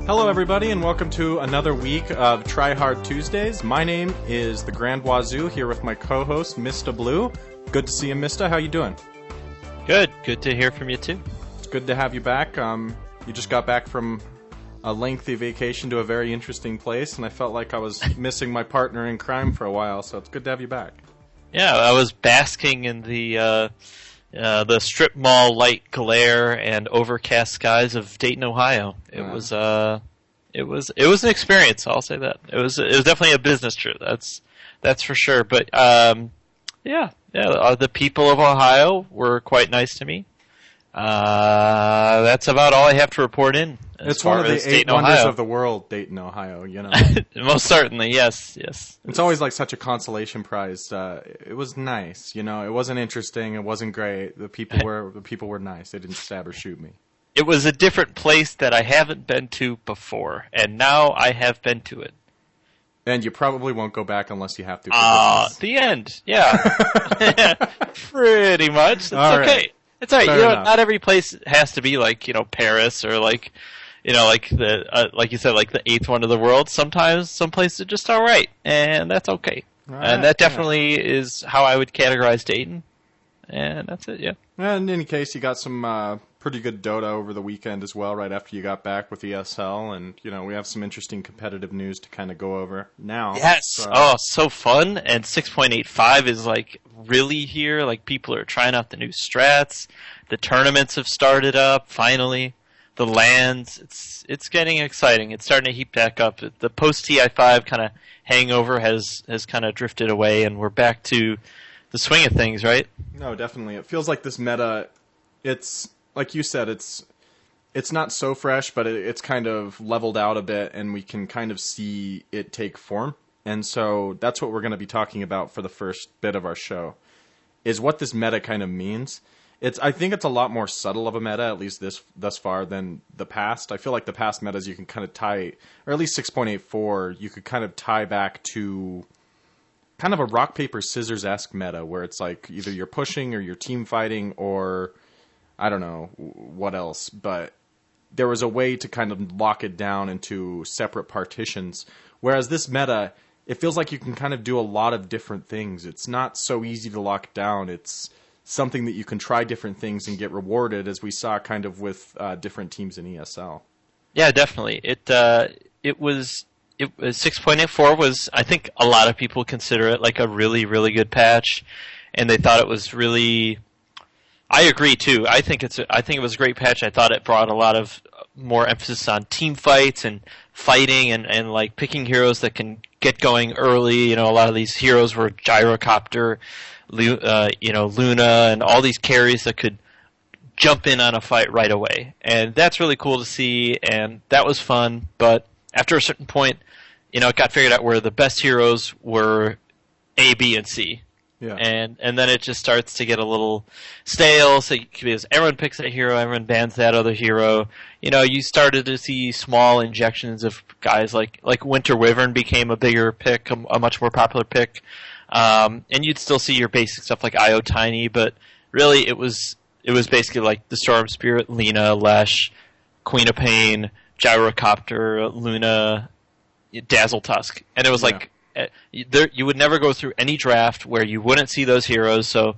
Hello, everybody, and welcome to another week of Tryhard Tuesdays. My name is the Grand Wazoo, here with my co-host, Mista Blue. Good to see you, Mista. How you doing? Good. Good to hear from you, too. It's good to have you back. You just got back from a lengthy vacation to a very interesting place, and I felt like I was missing my partner in crime for a while, so it's good to have you back. Yeah, I was basking in the strip mall light glare and overcast skies of Dayton, Ohio. It was an experience. I'll say that. It was definitely a business trip. That's for sure. But the people of Ohio were quite nice to me. That's about all I have to report in. It's one of the eight wonders of the world, Dayton, Ohio, you know. Most certainly, yes. It's always like such a consolation prize. It was nice, you know. It wasn't interesting. It wasn't great. The people were nice. They didn't stab or shoot me. It was a different place that I haven't been to before, and now I have been to it. And you probably won't go back unless you have to. The end. Yeah. Pretty much. It's all okay. Right. It's all right. Fair enough. Not every place has to be like, Paris or like the like you said, like the eighth wonder of the world. Sometimes some places are just all right, and that's okay. Right, and that definitely is how I would categorize Dayton. And that's it. Yeah. And in any case, you got some pretty good Dota over the weekend as well, right after you got back with ESL, and we have some interesting competitive news to kind of go over now. Yes. So fun. And 6.85 is like really here. Like people are trying out the new strats. The tournaments have started up finally. The lands. It's getting exciting. It's starting to heat back up. The post-TI5 kind of hangover has kind of drifted away, and we're back to the swing of things, right? No, definitely. It feels like this meta. It's like you said. It's not so fresh, but it's kind of leveled out a bit, and we can kind of see it take form. And so that's what we're going to be talking about for the first bit of our show, is what this meta kind of means. I think it's a lot more subtle of a meta, at least thus far, than the past. I feel like the past metas you can kind of tie, or at least 6.84, you could kind of tie back to kind of a rock, paper, scissors-esque meta, where it's like either you're pushing or you're team fighting or I don't know what else, but there was a way to kind of lock it down into separate partitions. Whereas this meta, it feels like you can kind of do a lot of different things. It's not so easy to lock down. It's something that you can try different things and get rewarded, as we saw kind of with different teams in ESL. Yeah, definitely. It was 6.84 was, I think a lot of people consider it like a really, really good patch, and they thought it was really. I agree too. I think it was a great patch. I thought it brought a lot of more emphasis on team fights and fighting and like picking heroes that can get going early. A lot of these heroes were Gyrocopter, Luna, and all these carries that could jump in on a fight right away. And that's really cool to see, and that was fun. But after a certain point, it got figured out where the best heroes were A, B, and C. Yeah. And then it just starts to get a little stale. So because everyone picks that hero, everyone bans that other hero. You started to see small injections of guys like Winter Wyvern became a bigger pick, a much more popular pick. And you'd still see your basic stuff like IO Tiny, but really it was basically like the Storm Spirit, Lena, Lesh, Queen of Pain, Gyrocopter, Luna, Dazzle Tusk, and it was like. You would never go through any draft where you wouldn't see those heroes. So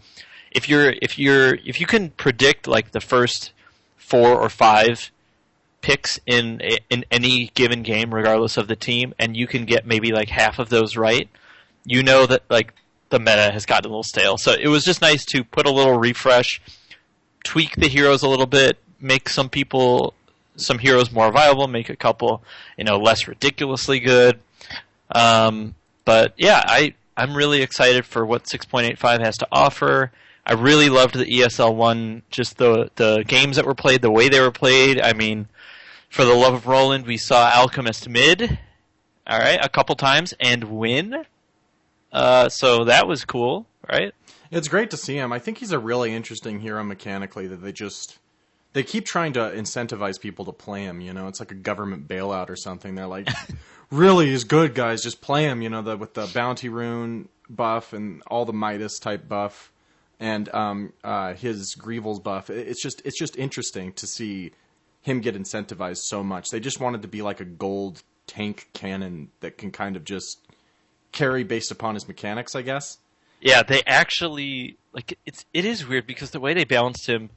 if you can predict like the first 4 or 5 picks in any given game, regardless of the team, and you can get maybe like half of those right, that like the meta has gotten a little stale. So it was just nice to put a little refresh, tweak the heroes a little bit, make some heroes more viable, make a couple less ridiculously good. But yeah, I'm really excited for what 6.85 has to offer. I really loved the ESL One, just the games that were played, the way they were played. I mean, for the love of Roland, we saw Alchemist mid, all right, a couple times, and win. So that was cool, right? It's great to see him. I think he's a really interesting hero mechanically that they keep trying to incentivize people to play him. It's like a government bailout or something. They're like, really is good, guys. Just play him. With the bounty rune buff and all the Midas type buff, and his Greevil's buff. It's just interesting to see him get incentivized so much. They just wanted to be like a gold tank cannon that can kind of just carry based upon his mechanics, I guess. Yeah, they actually it is weird because the way they balanced him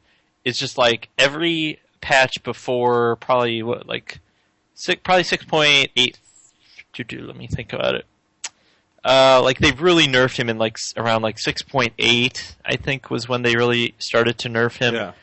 is just like every patch before probably 6.8. Let me think about it. They've really nerfed him in around 6.8. I think was when they really started to nerf him. Yeah.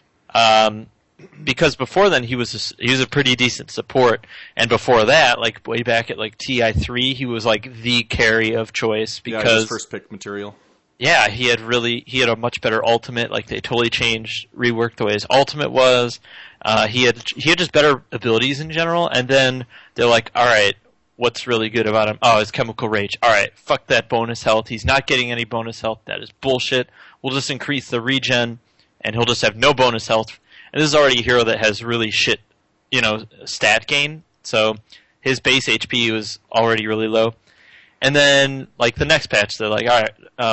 Because before then he was a pretty decent support, and before that, way back at TI3, he was the carry of choice because his first pick material. Yeah, he had a much better ultimate. They totally reworked the way his ultimate was. He had just better abilities in general, and then they're like, all right, what's really good about him? Oh, his chemical rage. All right, fuck that bonus health. He's not getting any bonus health. That is bullshit. We'll just increase the regen, and he'll just have no bonus health. And this is already a hero that has really shit, stat gain. So his base HP was already really low. And then, the next patch, they're like, all right,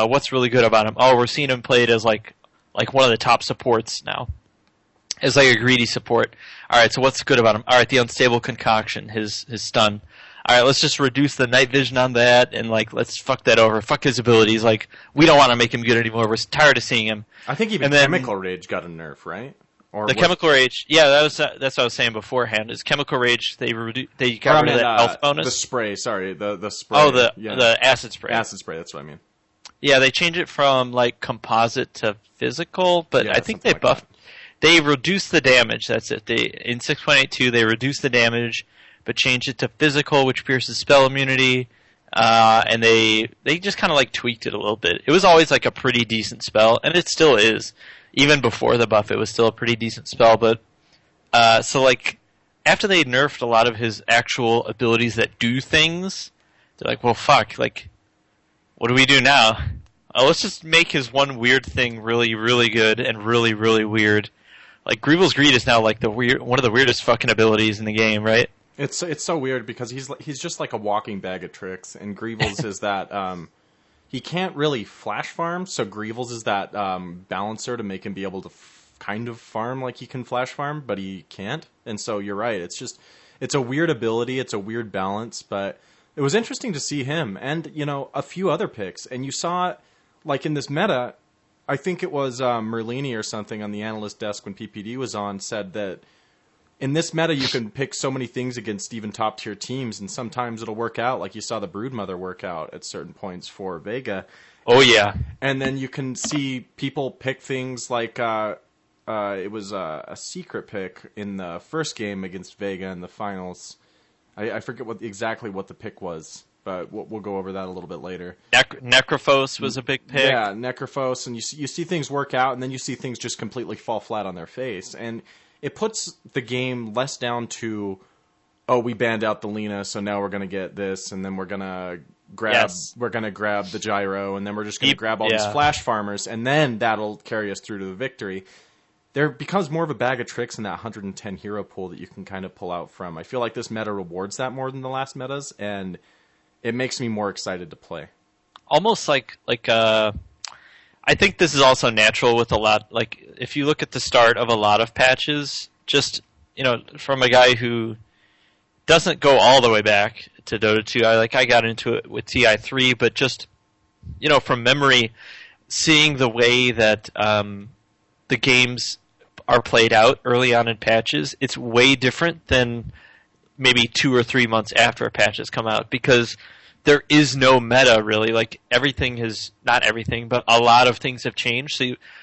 what's really good about him? Oh, we're seeing him played as, one of the top supports now. As, a greedy support. All right, so what's good about him? All right, the unstable concoction, his stun. All right, let's just reduce the night vision on that, and, let's fuck that over. Fuck his abilities. We don't want to make him good anymore. We're tired of seeing him. I think even Chemical Rage got a nerf, right? Chemical Rage, yeah, that's what I was saying beforehand. Is Chemical Rage they got rid of the health bonus? The spray, sorry, the spray. Oh, the acid spray. Acid spray, that's what I mean. Yeah, they changed it from composite to physical, but I think they buffed. They reduced the damage. That's it. In 6.82 they reduced the damage, but changed it to physical, which pierces spell immunity. And they just kind of tweaked it a little bit. It was always a pretty decent spell, and it still is. Even before the buff, it was still a pretty decent spell. But after they nerfed a lot of his actual abilities that do things, they're like, well, fuck, what do we do now? Let's just make his one weird thing really, really good and really, really weird. Greevil's Greed is now one of the weirdest fucking abilities in the game, right? It's so weird because he's just like a walking bag of tricks, and Greevil's is that he can't really flash farm, so Greevil's is that balancer to make him be able to kind of farm like he can flash farm, but he can't. And so you're right, it's a weird ability, it's a weird balance, but it was interesting to see him and a few other picks, and you saw in this meta. I think it was Merlini or something on the analyst desk when PPD was on said that in this meta you can pick so many things against even top tier teams, and sometimes it'll work out. Like you saw the Broodmother work out at certain points for Vega. Oh yeah. And then you can see people pick things it was a secret pick in the first game against Vega in the finals. I forget exactly what the pick was, but we'll go over that a little bit later. Necrophos was a big pick. Yeah, Necrophos, and you see things work out, and then you see things just completely fall flat on their face. And it puts the game less down to, oh, we banned out the Lina, so now we're going to get this, and then we're going to grab the gyro, and then we're just going to grab all these flash farmers, and then that'll carry us through to the victory. There becomes more of a bag of tricks in that 110 hero pool that you can kind of pull out from. I feel like this meta rewards that more than the last metas, and it makes me more excited to play. Almost I think this is also natural with a lot. If you look at the start of a lot of patches, just from a guy who doesn't go all the way back to Dota 2. I got into it with TI3, but just from memory, seeing the way that the games are played out early on in patches, it's way different than maybe 2 or 3 months after a patch has come out, because there is no meta really. Everything has, not everything, but a lot of things have changed.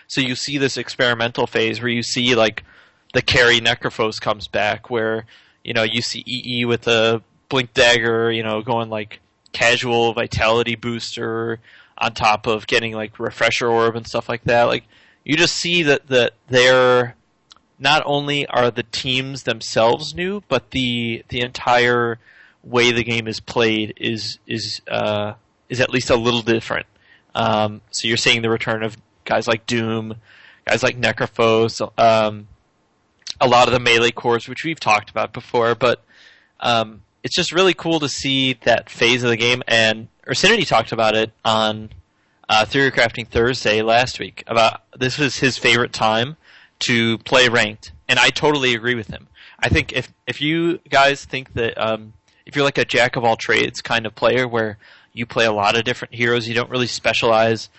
So you see this experimental phase where you see the carry Necrophos comes back, where you see EE with the blink dagger, going casual vitality booster on top of getting refresher orb and stuff like that. You just see that they're not only are the teams themselves new, but the entire way the game is played is at least a little different. So you're seeing the return of guys like Doom, guys like Necrophos, a lot of the melee cores, which we've talked about before, but it's just really cool to see that phase of the game. And Ursinity talked about it on Theory Crafting Thursday last week, about this was his favorite time to play ranked, and I totally agree with him. I think if you guys think that if you're like a jack of all trades kind of player where you play a lot of different heroes, you don't really specialize,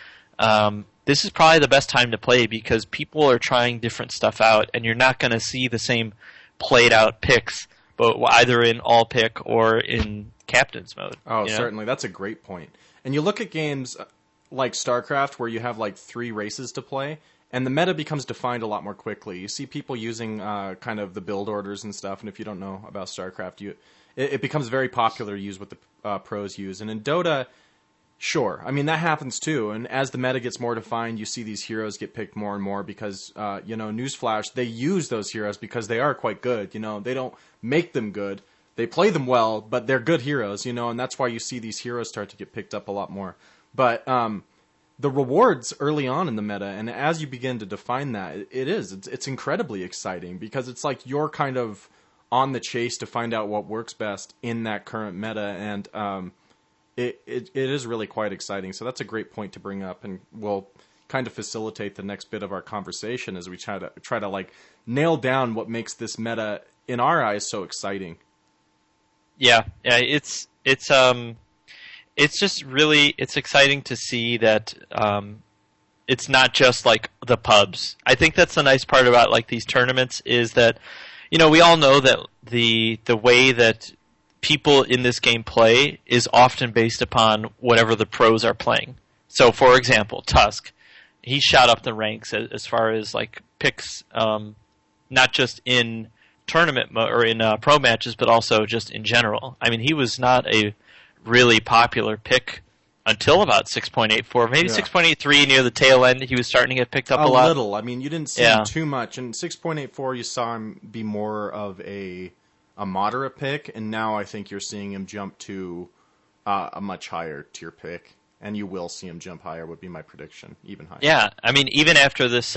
this is probably the best time to play because people are trying different stuff out, and you're not going to see the same played out picks, but either in all pick or in captain's mode. Oh, certainly. That's a great point. And you look at games like StarCraft where you have like 3 races to play, and the meta becomes defined a lot more quickly. You see people using kind of the build orders and stuff, and if you don't know about StarCraft, it becomes very popular to use what the pros use. And in Dota, sure, I mean, that happens too. And as the meta gets more defined, you see these heroes get picked more and more because, newsflash, they use those heroes because they are quite good. They don't make them good. They play them well, but they're good heroes, and that's why you see these heroes start to get picked up a lot more. But the rewards early on in the meta, and as you begin to define that, it's incredibly exciting because it's like you're kind of on the chase to find out what works best in that current meta, and it is really quite exciting. So that's a great point to bring up, and we'll kind of facilitate the next bit of our conversation as we try to like nail down what makes this meta in our eyes so exciting. Yeah, it's just really exciting to see that it's not just like the pubs. I think that's the nice part about like these tournaments is that we all know that the way that people in this game play is often based upon whatever the pros are playing. So, for example, Tusk, he shot up the ranks as far as like picks, not just in tournament or in pro matches, but also just in general. I mean, he was not a really popular pick until about 6.84, maybe 6.83 near the tail end. He was starting to get picked up a lot. A little. I mean, you didn't see him too much. In 6.84, you saw him be more of a moderate pick, and now I think you're seeing him jump to a much higher tier pick, and you will see him jump higher, would be my prediction, even higher. Yeah, I mean, even after this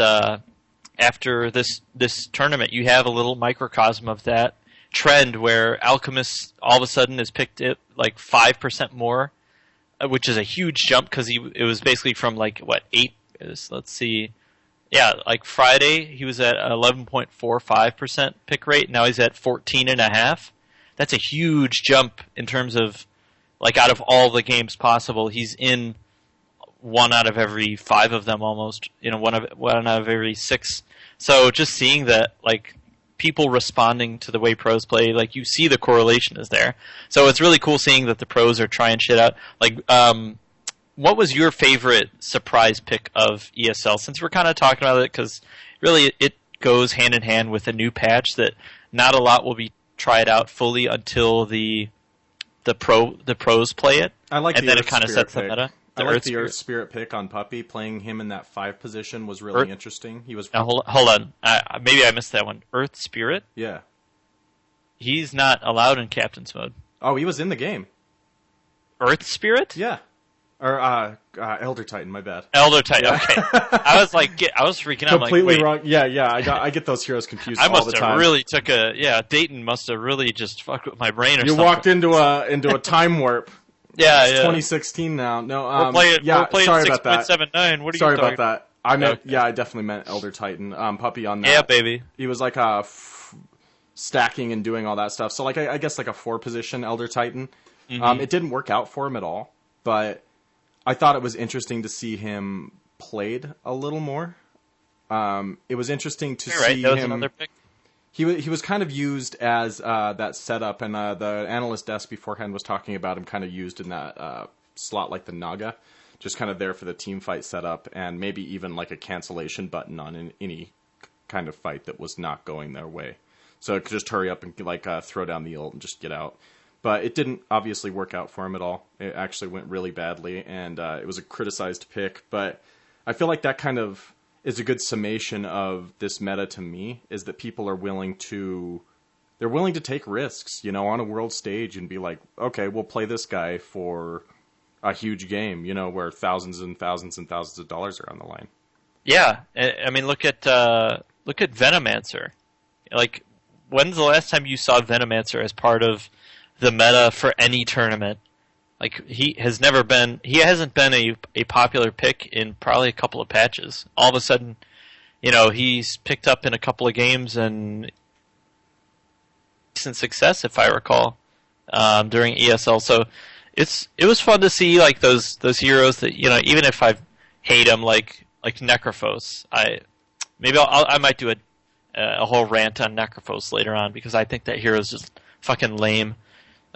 tournament, you have a little microcosm of that trend where Alchemist all of a sudden is picked at like 5% more, which is a huge jump because it was basically from like, 8, let's see, yeah, like Friday he was at 11.45% pick rate, now he's at 14.5%. That's a huge jump in terms of, like, out of all the games possible, he's in 1 out of every 5 of them almost, 1 out of every 6. So just seeing that, like, people responding to the way pros play, like, you see the correlation is there. So it's really cool seeing that the pros are trying shit out. Like, what was your favorite surprise pick of ESL? Since we're kind of talking about it, because really it goes hand in hand with a new patch that not a lot will be tried out fully until the pros play it. I like and then it kind of sets the meta. I like the Earth Spirit pick on Puppy. Playing him in that 5 position was really interesting. He was. Hold on. Maybe I missed that one. Earth Spirit? Yeah. He's not allowed in Captain's mode. Oh, he was in the game. Earth Spirit? Yeah. Or Elder Titan. My bad. Elder Titan. Yeah. Okay. I was freaking out. Completely wrong. Yeah. I get those heroes confused all the time. I must have really Dayton must have really just fucked with my brain or something. You walked into a time warp. Yeah, it's 2016 now. No, we're playing sorry 6.79. about that. What are sorry you talking about that. I meant, I definitely meant Elder Titan. Puppy on that. Yeah, baby. He was like stacking and doing all that stuff. So like I guess like a 4 position Elder Titan. Mm-hmm. It didn't work out for him at all, but I thought it was interesting to see him played a little more. It was interesting to see that was him. Another pick. He was kind of used as that setup, and the analyst desk beforehand was talking about him kind of used in that slot like the Naga, just kind of there for the team fight setup, and maybe even like a cancellation button on any kind of fight that was not going their way. So it could just hurry up and like throw down the ult and just get out. But it didn't obviously work out for him at all. It actually went really badly, and it was a criticized pick. But I feel like that kind of is a good summation of this meta to me, is that people are willing to take risks, on a world stage and be like, okay, we'll play this guy for a huge game, where thousands and thousands and thousands of dollars are on the line. Yeah, I mean, look at Venomancer. Like, when's the last time you saw Venomancer as part of the meta for any tournament? Like, he hasn't been a popular pick in probably a couple of patches. All of a sudden, he's picked up in a couple of games, and decent success, if I recall, during ESL. So it was fun to see like those heroes that, you know, even if I hate them, like Necrophos. I might do a whole rant on Necrophos later on, because I think that hero is just fucking lame.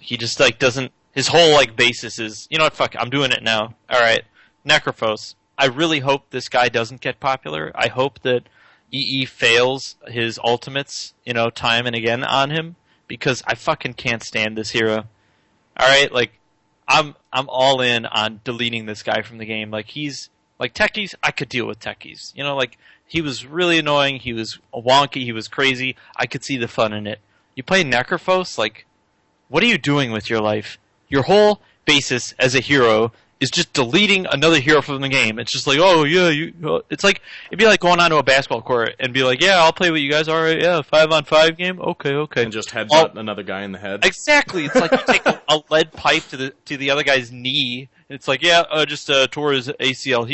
He just like doesn't. His whole like basis is, you know what, fuck, I'm doing it now. All right, Necrophos. I really hope this guy doesn't get popular. I hope that EE fails his ultimates, you know, time and again on him, because I fucking can't stand this hero. All right, like I'm all in on deleting this guy from the game. Like he's like Techies, I could deal with Techies. You know, like he was really annoying. He was wonky. He was crazy. I could see the fun in it. You play Necrophos, like, what are you doing with your life? Your whole basis as a hero is just deleting another hero from the game. It's just like, oh yeah, it's like, it'd be like going onto a basketball court and be like, yeah, I'll play with you guys. All right, yeah, 5-on-5 game. Okay. And just headbutt another guy in the head. Exactly. It's like you take a lead pipe to the other guy's knee. It's like, yeah, just tore his ACL.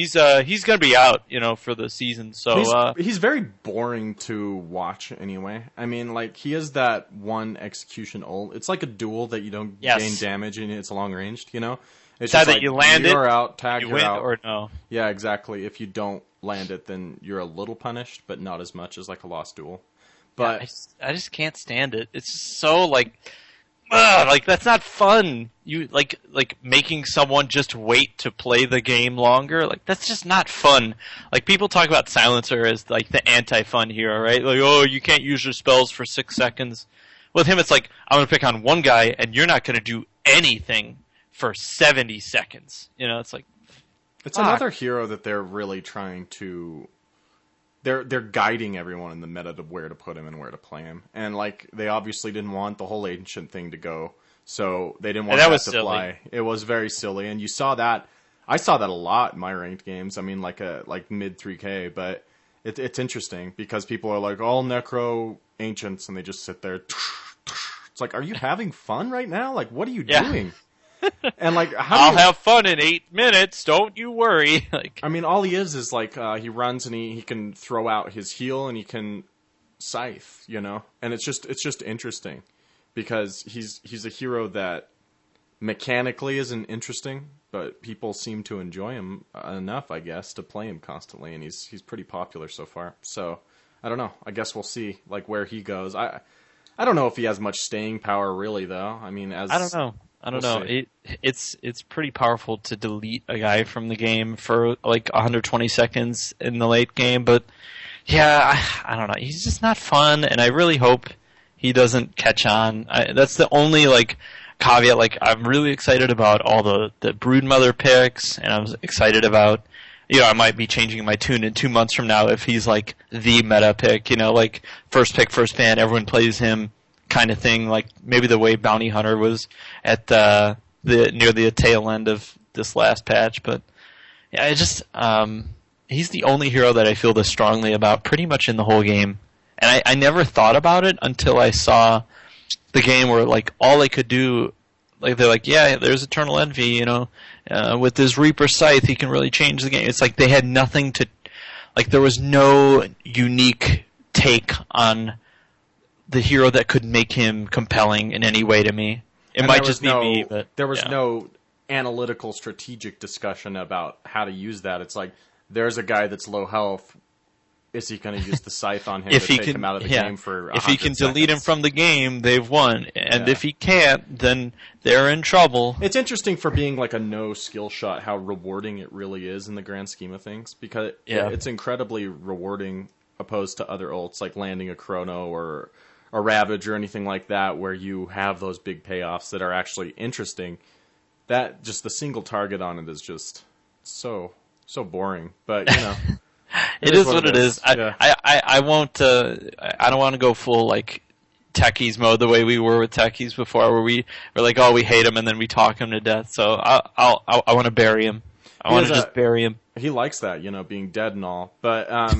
He's gonna be out, you know, for the season. So he's very boring to watch anyway. I mean, like, he has that one execution ult. It's like a duel that you don't gain damage and it's long ranged, you know? It's either like, you land you're it, out, tag, you you're win, out. or no. Yeah, exactly. If you don't land it, then you're a little punished, but not as much as like a lost duel. But yeah, I just can't stand it. It's just so like that's not fun. You like making someone just wait to play the game longer. Like that's just not fun. Like people talk about Silencer as like the anti-fun hero, right? Like, oh, you can't use your spells for 6 seconds. With him, it's like, I'm gonna pick on one guy, and you're not gonna do anything for 70 seconds. You know, it's like, it's another hero that they're really trying to. They're guiding everyone in the meta to where to put him and where to play him, and like they obviously didn't want the whole ancient thing to go, so they didn't want that to fly. It was very silly, and you saw that. I saw that a lot in my ranked games. I mean, like mid 3K, but it's interesting because people are like all necro ancients, and they just sit there. It's like, are you having fun right now? Like, what are you doing? And like, I'll have fun in 8 minutes. Don't you worry. Like, I mean, all he is like he runs and he can throw out his heal and he can scythe, you know. And it's just interesting because he's a hero that mechanically isn't interesting, but people seem to enjoy him enough, I guess, to play him constantly, and he's pretty popular so far. So I don't know. I guess we'll see like where he goes. I don't know if he has much staying power really, though. I mean, I don't know. It's pretty powerful to delete a guy from the game for like 120 seconds in the late game, but yeah, I don't know. He's just not fun, and I really hope he doesn't catch on. That's the only like caveat. Like, I'm really excited about all the Broodmother picks, and I'm excited about, you know, I might be changing my tune in 2 months from now if he's like the meta pick, you know, like first pick, first ban, everyone plays him kind of thing, like maybe the way Bounty Hunter was at near the tail end of this last patch. But yeah, I just he's the only hero that I feel this strongly about pretty much in the whole game, and I never thought about it until I saw the game where like all they could do, like they're like, yeah, there's Eternal Envy, you know, with this Reaper Scythe he can really change the game. It's like they had nothing to, like there was no unique take on the hero that could make him compelling in any way to me. It might just be me, but there was no analytical, strategic discussion about how to use that. It's like, there's a guy that's low health. Is he going to use the scythe on him to take him out of the game for 100 If he can delete him from the game, they've won. And if he can't, then they're in trouble. It's interesting for being like a no skill shot, how rewarding it really is in the grand scheme of things. Because it's incredibly rewarding opposed to other ults, like landing a Chrono or a Ravage or anything like that, where you have those big payoffs that are actually interesting. That, just the single target on it is just so boring. But, you know. It is what it is. I won't. I don't want to go full like techies mode the way we were with techies before, where we were like, oh, we hate him, and then we talk him to death. So I want to bury him. I want to just bury him. He likes that, you know, being dead and all. But I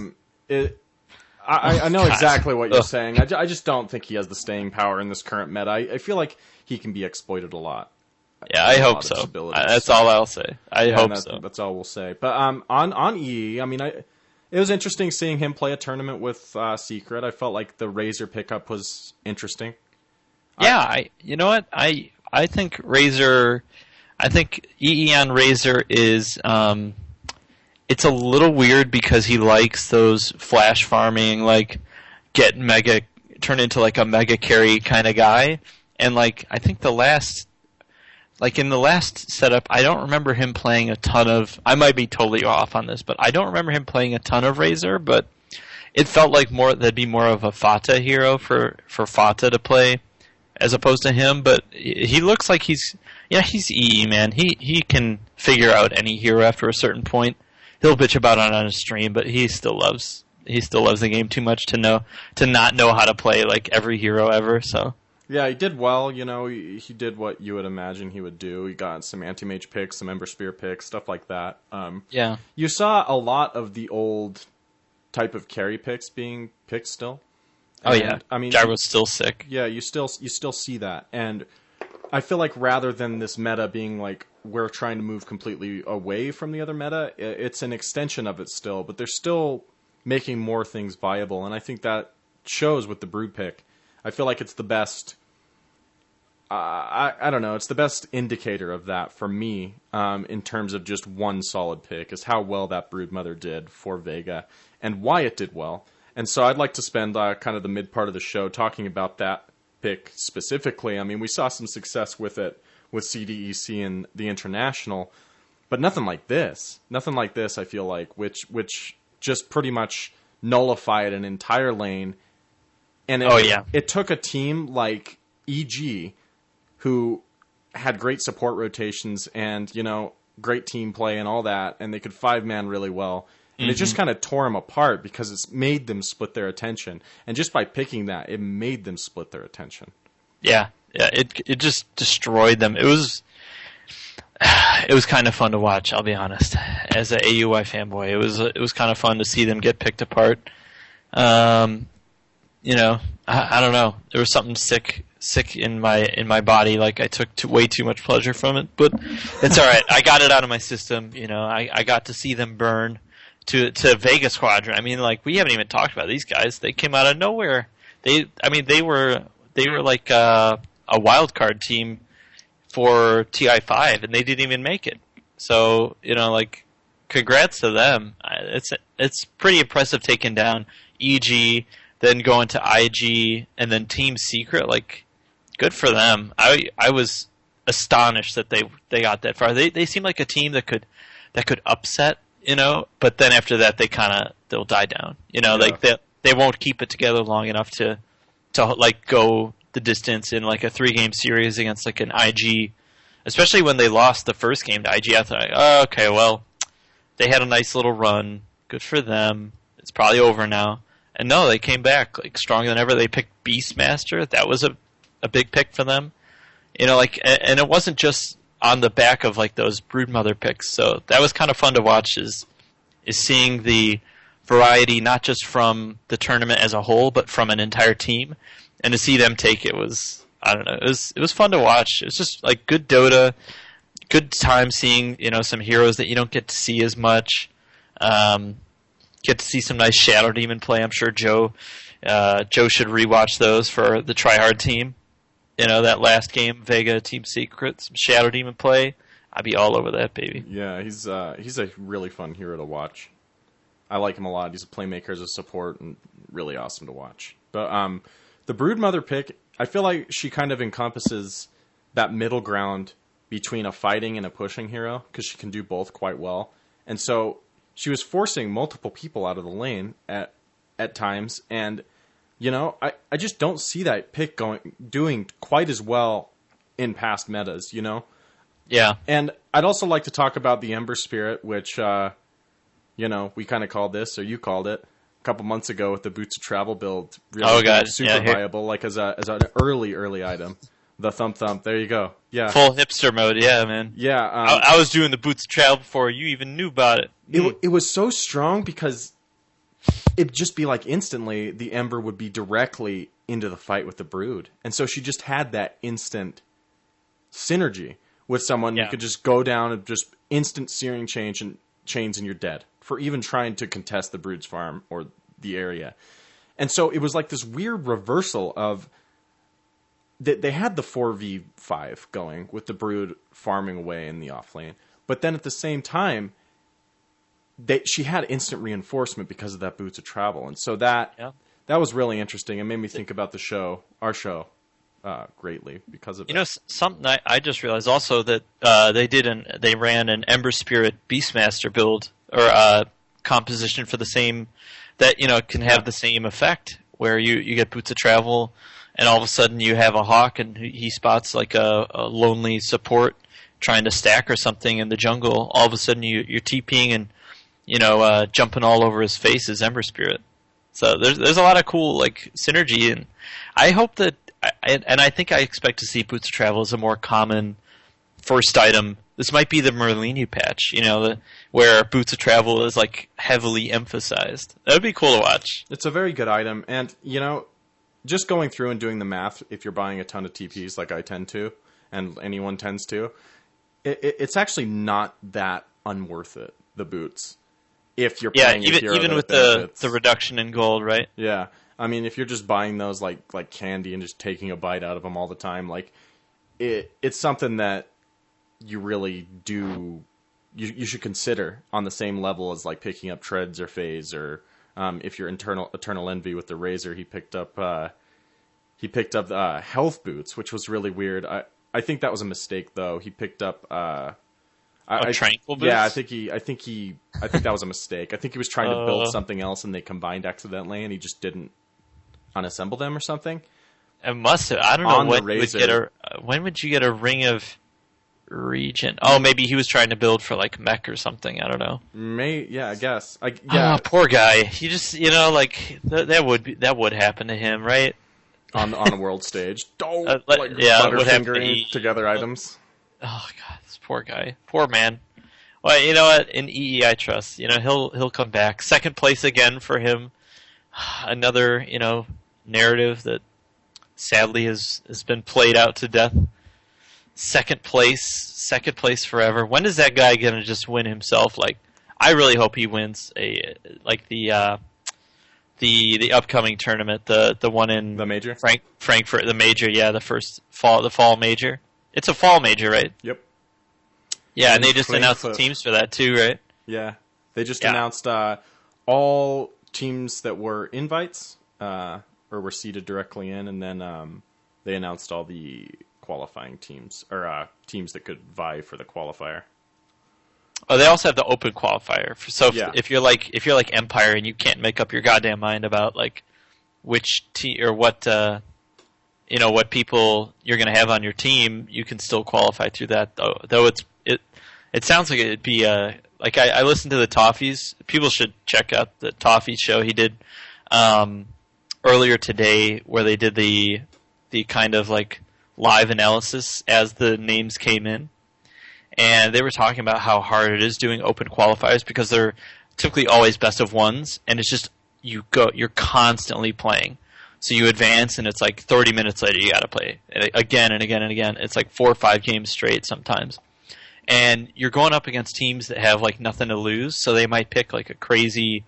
know exactly what you're saying. I just don't think he has the staying power in this current meta. I feel like he can be exploited a lot. Yeah, I hope so. That's all I'll say. I hope so. That's all we'll say. But on EE, I mean, it was interesting seeing him play a tournament with Secret. I felt like the Razor pickup was interesting. Yeah, you know what? I think Razor, I think EE on Razor is, it's a little weird because he likes those flash farming, like, turn into like a mega carry kind of guy. And like, I think in the last setup, I don't remember him playing a ton of, I might be totally off on this, but I don't remember him playing a ton of Razor, but it felt like that'd be more of a Fata hero for Fata to play as opposed to him, but he looks like he's EE, man. He can figure out any hero after a certain point. He'll bitch about it on his stream, but he still loves the game too much to not know how to play like every hero ever, so. Yeah, he did well, he did what you would imagine he would do. He got some anti-mage picks, some Ember Spear picks, stuff like that. Yeah. You saw a lot of the old type of carry picks being picked still. Oh yeah, I mean, Gyro's still sick. Yeah, you still see that, and I feel like rather than this meta being like we're trying to move completely away from the other meta, it's an extension of it still, but they're still making more things viable, and I think that shows with the Brood pick. I feel like it's the best. I don't know. It's the best indicator of that for me in terms of just one solid pick is how well that Brood Mother did for Vega and why it did well. And so I'd like to spend kind of the mid part of the show talking about that pick specifically. I mean, we saw some success with it with CDEC and the International, but nothing like this. Nothing like this, I feel like, which just pretty much nullified an entire lane. And it took a team like EG, who had great support rotations and, great team play and all that, and they could 5-man really well. And it just kind of tore them apart because it's made them split their attention. And just by picking that, it made them split their attention. Yeah, it just destroyed them. It was kind of fun to watch, I'll be honest. As an AUI fanboy, it was kind of fun to see them get picked apart. I don't know. There was something sick in my body. Like I took way too much pleasure from it, but it's all right. I got it out of my system. I got to see them burn to Vega Squadron. I mean, like we haven't even talked about these guys. They came out of nowhere. They were like a wild card team for TI5, and they didn't even make it. So congrats to them. It's pretty impressive taking down EG, then going to IG, and then Team Secret. Like, good for them. I was astonished that they got that far. They seem like a team that could upset, but then after that they'll die down. Like they won't keep it together long enough to like go the distance in like a 3-game series against like an IG, especially when they lost the first game to IG. I thought, oh, okay, well, they had a nice little run. Good for them. It's probably over now. And no, they came back like stronger than ever. They picked Beastmaster. That was a big pick for them. And it wasn't just on the back of like those Broodmother picks. So that was kind of fun to watch is seeing the variety not just from the tournament as a whole, but from an entire team. And to see them take it was, I don't know, it was fun to watch. It was just like good Dota, good time seeing, some heroes that you don't get to see as much. Get to see some nice Shadow Demon play. I'm sure Joe should rewatch those for the Tryhard team. That last game, Vega Team Secret, some Shadow Demon play. I'd be all over that, baby. Yeah, he's a really fun hero to watch. I like him a lot. He's a playmaker as a support and really awesome to watch. But the Broodmother pick, I feel like she kind of encompasses that middle ground between a fighting and a pushing hero because she can do both quite well. And so she was forcing multiple people out of the lane at times, and I just don't see that pick doing quite as well in past metas. Yeah. And I'd also like to talk about the Ember Spirit, which we kind of called this, or you called it, a couple months ago with the Boots of Travel build. Really super viable, like as an early item. The thump. There you go. Yeah. Full hipster mode. Yeah, man. Yeah. I was doing the Boots of Travel before you even knew about it. It was so strong because it'd just be like instantly the Ember would be directly into the fight with the Brood. And so she just had that instant synergy with someone. You could just go down and just instant searing chains and you're dead for even trying to contest the Brood's farm or the area. And so it was like this weird reversal of they had the 4v5 going with the Brood farming away in the off lane, but then at the same time, she had instant reinforcement because of that boots of travel, and so that was really interesting. It made me think about our show, greatly because of it. Something I just realized also that they ran an Ember Spirit Beastmaster build or composition for the same that can have the same effect where you get boots of travel and all of a sudden you have a Hawk and he spots like a lonely support trying to stack or something in the jungle. All of a sudden you're TPing and jumping all over his face as Ember Spirit. So there's a lot of cool like synergy, and I hope that I think I expect to see boots of travel as a more common first item. This might be the Merlini patch, where boots of travel is like heavily emphasized. That would be cool to watch. It's a very good item, and just going through and doing the math, if you're buying a ton of TPs like I tend to, and anyone tends to, it's actually not that unworth it. The boots, if you're playing even with the reduction in gold, right? Yeah, I mean, if you're just buying those like candy and just taking a bite out of them all the time, like it's something that you really do. You should consider on the same level as like picking up Treads or Phase, or if you're Eternal Envy with the Razor, he picked up health boots, which was really weird. I think that was a mistake though. He picked up tranquil boots? Yeah, I think that was a mistake. I think he was trying to build something else and they combined accidentally, and he just didn't unassemble them or something. It must have. I don't know when would you get a Ring of Regent? Oh, maybe he was trying to build for like mech or something. I don't know. I guess. Poor guy. He just that would happen to him, right? On a world stage. Butterfingering together items. Oh god, this poor guy, poor man. Well, you know what? In EE, I trust. He'll come back. Second place again for him. Another narrative that sadly has been played out to death. Second place forever. When is that guy gonna just win himself? Like, I really hope he wins the upcoming tournament, the one in the major, Frankfurt, the major. Yeah, the fall major. It's a fall major, right? Yep. Yeah, and they just announced the teams for that too, right? Yeah, they just announced all teams that were invites or were seeded directly in, and then they announced all the qualifying teams or teams that could vie for the qualifier. Oh, they also have the open qualifier. So if you're like Empire and you can't make up your goddamn mind about like which team or what what people you're going to have on your team, you can still qualify through that. Though it sounds like it'd be like I listened to the Toffees. People should check out the Toffee show he did earlier today, where they did the kind of like live analysis as the names came in. And they were talking about how hard it is doing open qualifiers because they're typically always best of ones, and it's just you're constantly playing. So you advance, and it's like 30 minutes later you got to play again and again and again. It's like 4 or 5 games straight sometimes, and you're going up against teams that have like nothing to lose. So they might pick like a crazy,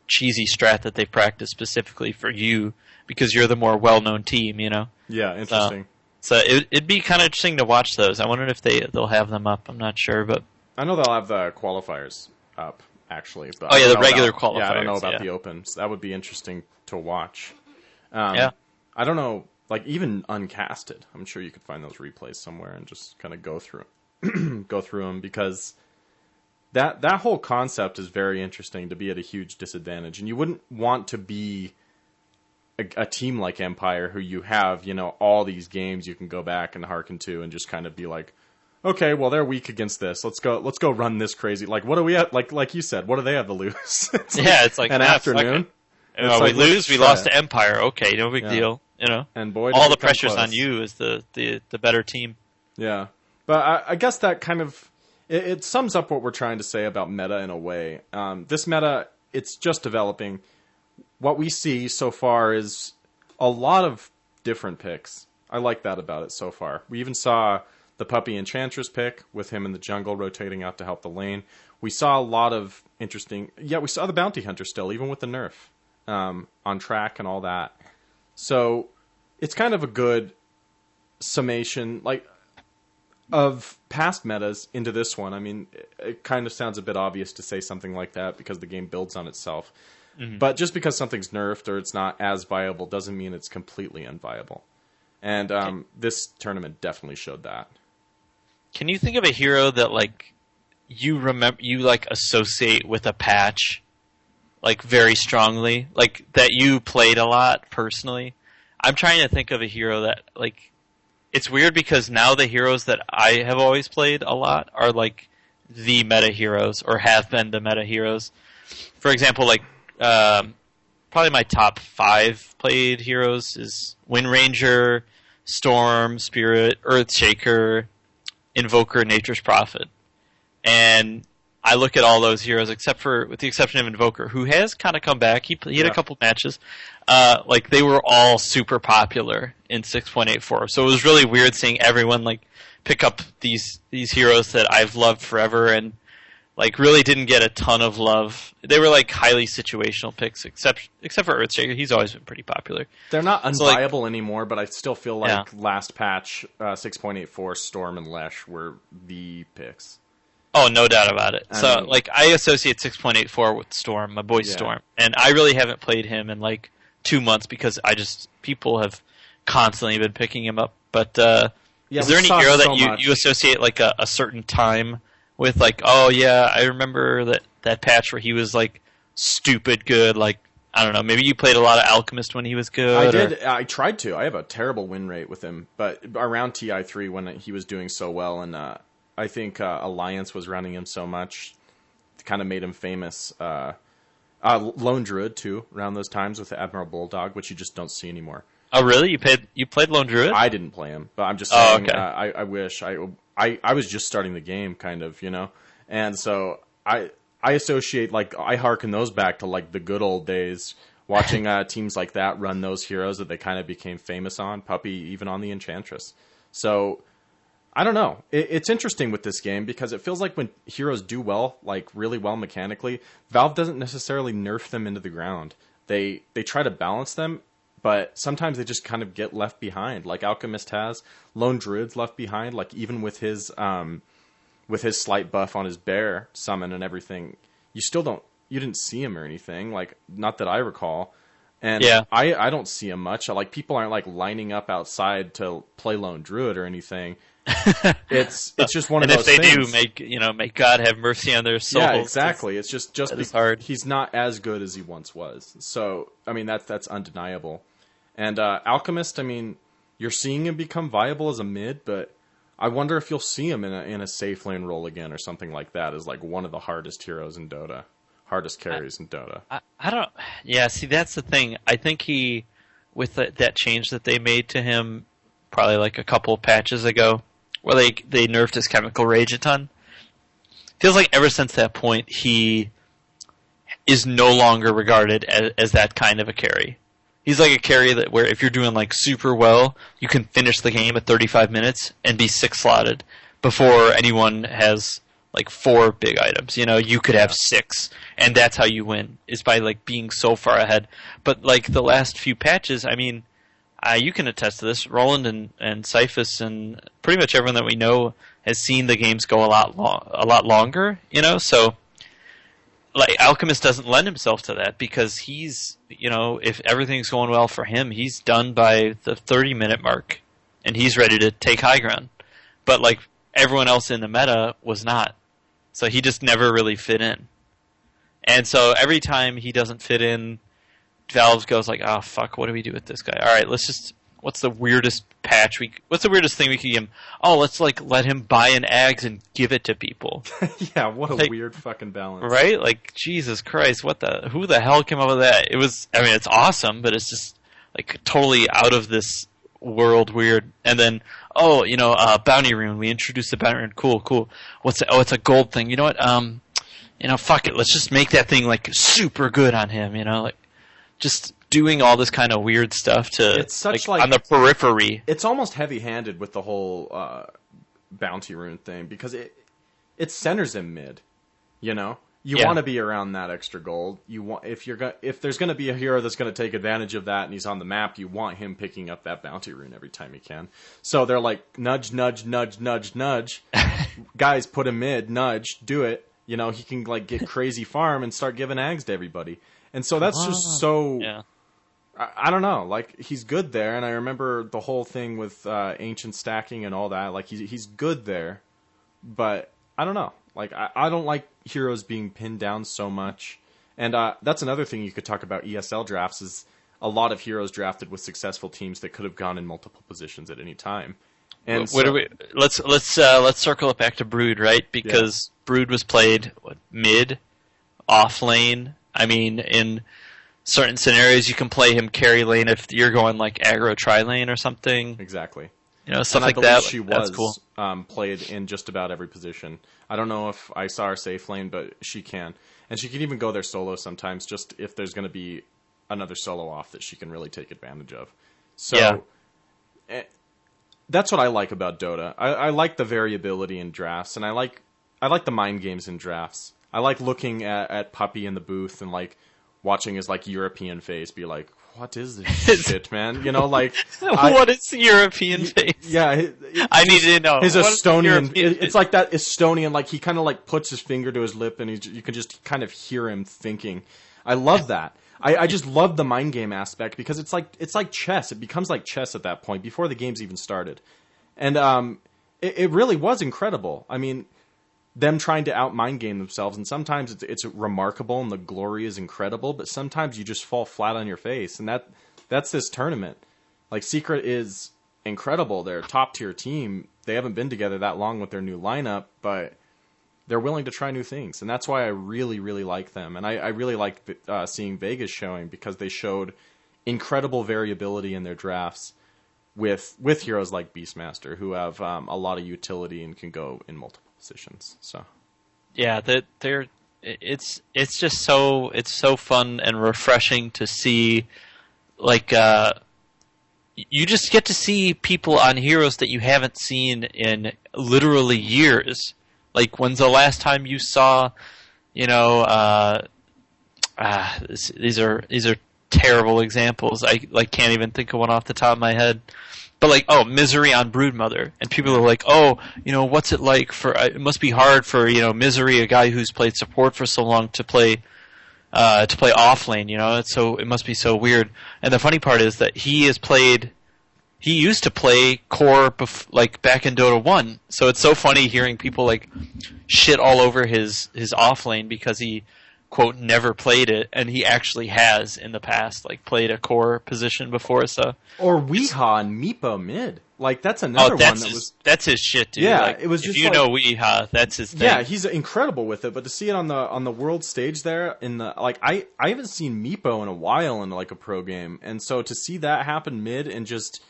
cheesy strat that they practice specifically for you because you're the more well-known team. Yeah, interesting. So it'd be kind of interesting to watch those. I wonder if they'll have them up. I'm not sure, but I know they'll have the qualifiers up actually. But the regular qualifiers. Yeah, I don't know about the opens. That would be interesting to watch. I don't know, like even uncasted. I'm sure you could find those replays somewhere and just kind of go through them because that whole concept is very interesting to be at a huge disadvantage, and you wouldn't want to be a team like Empire who you have, all these games you can go back and hearken to and just kind of be like, okay, well they're weak against this. Let's go run this crazy. Like, what do we have? Like you said, what do they have to lose? It's like an afternoon. We lose. We lost to Empire. Okay, no big deal. And boy, all the pressure's on you as the better team. Yeah, but I guess that kind of it sums up what we're trying to say about meta in a way. This meta, it's just developing. What we see so far is a lot of different picks. I like that about it so far. We even saw the Puppy Enchantress pick with him in the jungle rotating out to help the lane. We saw a lot of interesting... Yeah, we saw the Bounty Hunter still, even with the nerf on track and all that. So it's kind of a good summation, like, of past metas into this one. I mean, it kind of sounds a bit obvious to say something like that because the game builds on itself. Mm-hmm. But just because something's nerfed or it's not as viable doesn't mean it's completely unviable. And this tournament definitely showed that. Can you think of a hero that like you associate with a patch like very strongly, like that you played a lot personally? I'm trying to think of a hero that like it's weird because now the heroes that I have always played a lot are like the meta heroes or have been the meta heroes. For example, like probably my top 5 played heroes is Wind Ranger, Storm, Spirit, Earthshaker, Invoker, Nature's Prophet. And I look at all those heroes, with the exception of Invoker, who has kind of come back. He had a couple matches. Like they were all super popular in 6.84. So it was really weird seeing everyone like pick up these heroes that I've loved forever and like really didn't get a ton of love. They were like highly situational picks, except for Earthshaker. He's always been pretty popular. They're not unviable anymore, but I still feel like last patch 6.84 Storm and Lesh were the picks. Oh, no doubt about it. Like I associate 6.84 with Storm, my boy Storm, and I really haven't played him in like 2 months because people have constantly been picking him up. But is there any hero that you associate like a certain time with? Like, oh yeah, I remember that patch where he was like stupid good. Like I don't know, maybe you played a lot of Alchemist when he was good. I did. I tried to. I have a terrible win rate with him, but around TI3 when he was doing so well, and I think Alliance was running him so much, it kind of made him famous. Lone Druid too, around those times with the Admiral Bulldog, which you just don't see anymore. Oh really? You played Lone Druid? I didn't play him, but I'm just saying. Okay. I wish I was just starting the game, kind of, and so I associate I harken those back to like the good old days, watching teams like that run those heroes that they kind of became famous on, Puppy, even on the Enchantress. So I don't know. It's interesting with this game because it feels like when heroes do well, like really well mechanically, Valve doesn't necessarily nerf them into the ground. They try to balance them, but sometimes they just kind of get left behind. Like Alchemist has, Lone Druid's left behind. Like even with his slight buff on his bear summon and everything, you didn't see him or anything. Like not that I recall. And I don't see him much. Like people aren't like lining up outside to play Lone Druid or anything. It's just one of those things. And if they do, may God have mercy on their souls. Yeah, exactly. It's just hard. He's not as good as he once was. So I mean that's undeniable. And Alchemist, I mean, you're seeing him become viable as a mid, but I wonder if you'll see him in a safe lane role again or something like that as like one of the hardest heroes in Dota, hardest carries in Dota. I don't. Yeah, see that's the thing. I think he, with that change that they made to him, probably like a couple of patches ago, where they nerfed his Chemical Rage a ton. Feels like ever since that point, he is no longer regarded as that kind of a carry. He's like a carry where if you're doing like super well, you can finish the game at 35 minutes and be 6 slotted before anyone has like 4 big items. You could have 6, and that's how you win, is by like being so far ahead. But like the last few patches, I mean, you can attest to this. Roland and Cyphus and pretty much everyone that we know has seen the games go a lot longer. So like Alchemist doesn't lend himself to that because he's if everything's going well for him, he's done by the 30-minute mark and he's ready to take high ground. But like everyone else in the meta was not, so he just never really fit in. And so every time he doesn't fit in, Valve goes like, oh fuck, what do we do with this guy? All right, what's the weirdest what's the weirdest thing we can give him? Oh, let's like let him buy an Ags and give it to people. Yeah, what a weird fucking balance. Right? Like, Jesus Christ, who the hell came up with that? It's awesome, but it's just like totally out of this world weird. And then, bounty rune, we introduced the bounty rune, cool. It's a gold thing. You know what, fuck it, let's just make that thing like super good on him, like just doing all this kind of weird stuff it's such on the periphery. It's almost heavy-handed with the whole bounty rune thing because it centers him mid. You You want to be around that extra gold. You want if there's going to be a hero that's going to take advantage of that and he's on the map, you want him picking up that bounty rune every time he can. So they're like nudge, nudge, nudge, nudge, nudge. Guys, put him mid, nudge, do it. You know, he can like get crazy farm and start giving ags to everybody. And so that's just so. Yeah. I don't know. Like he's good there, and I remember the whole thing with ancient stacking and all that. Like he's good there, but I don't know. Like, I don't like heroes being pinned down so much. And that's another thing you could talk about ESL drafts is a lot of heroes drafted with successful teams that could have gone in multiple positions at any time. And let's circle it back to Brood, right? Because Brood was played mid, off lane. I mean, in certain scenarios, you can play him carry lane if you're going like aggro tri lane or something. Exactly. You know, stuff like that. She that's cool. Played in just about every position. I don't know if I saw her safe lane, but she can. And she can even go there solo sometimes, just if there's going to be another solo off that she can really take advantage of. So that's what I like about Dota. I like the variability in drafts, and I like the mind games in drafts. I like looking at Puppy in the booth and like watching his like European face be like, what is this shit, man? You know, like what is the European face? Yeah, I need to know. His Estonian. It's like that Estonian. Like he kind of like puts his finger to his lip, and you can just kind of hear him thinking. I love that. I just love the mind game aspect because it's like chess. It becomes like chess at that point before the game's even started, and it really was incredible. I mean, them trying to out mind game themselves, and sometimes it's remarkable and the glory is incredible, but sometimes you just fall flat on your face, and that's this tournament. Like Secret is incredible. They're a top tier team. They haven't been together that long with their new lineup, but they're willing to try new things, and that's why I really, really like them. And I really like seeing Vegas showing because they showed incredible variability in their drafts with heroes like Beastmaster who have a lot of utility and can go in multiple positions. So yeah, it's just so fun and refreshing to see. Like you just get to see people on heroes that you haven't seen in literally years. Like when's the last time you saw, you know, these are terrible examples. I like can't even think of one off the top of my head. But like, Misery on Broodmother, and people are like, you know, what's it like for? It must be hard for Misery, a guy who's played support for so long, to play off lane. You know, it must be so weird. And the funny part is that he used to play core like back in Dota 1. So it's so funny hearing people like shit all over his off lane because he quote never played it, and he actually has in the past like played a core position before. So or Weeha and Meepo mid, like that's another one that's his shit, dude. Yeah, like, it was just if you know Weeha, that's his thing. Yeah, he's incredible with it. But to see it on the world stage there in the like, I haven't seen Meepo in a while in like a pro game, and so to see that happen mid and just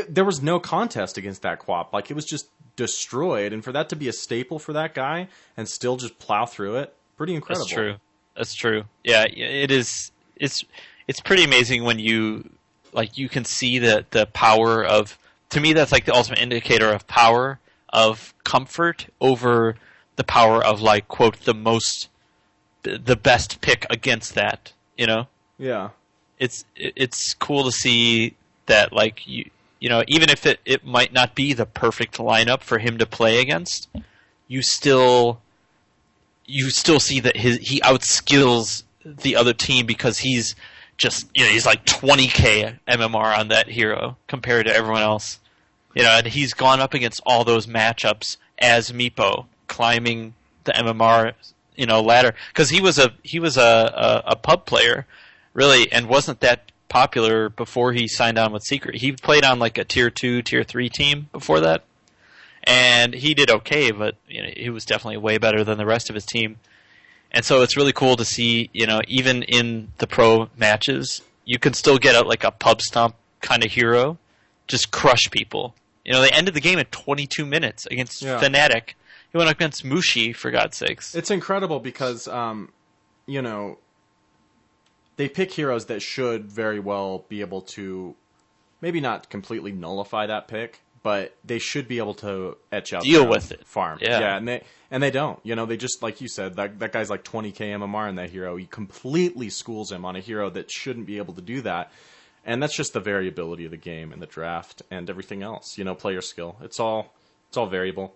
there was no contest against that quap. Like it was just destroyed, and for that to be a staple for that guy and still just plow through it. Pretty incredible. That's true. Yeah, it is. It's pretty amazing when you can see the power of. To me, that's like the ultimate indicator of power, of comfort over the power of like quote the best pick against that. You know. Yeah. It's cool to see that like you know even if it might not be the perfect lineup for him to play against, you still see that he outskills the other team because he's just he's like 20k MMR on that hero compared to everyone else, and he's gone up against all those matchups as Meepo climbing the MMR ladder because he was a pub player really and wasn't that popular before he signed on with Secret. He played on like a tier 2, tier 3 team before that. And he did okay, but he was definitely way better than the rest of his team. And so it's really cool to see, even in the pro matches, you can still get a pub stomp kind of hero, just crush people. They ended the game in 22 minutes against Fnatic. He went up against Mushi, for God's sakes. It's incredible because, they pick heroes that should very well be able to maybe not completely nullify that pick, but they should be able to etch out deal their with it. Farm. Yeah, and they don't. You know, they just, like you said, that guy's like 20k MMR in that hero. He completely schools him on a hero that shouldn't be able to do that. And that's just the variability of the game and the draft and everything else. You know, player skill. It's all variable.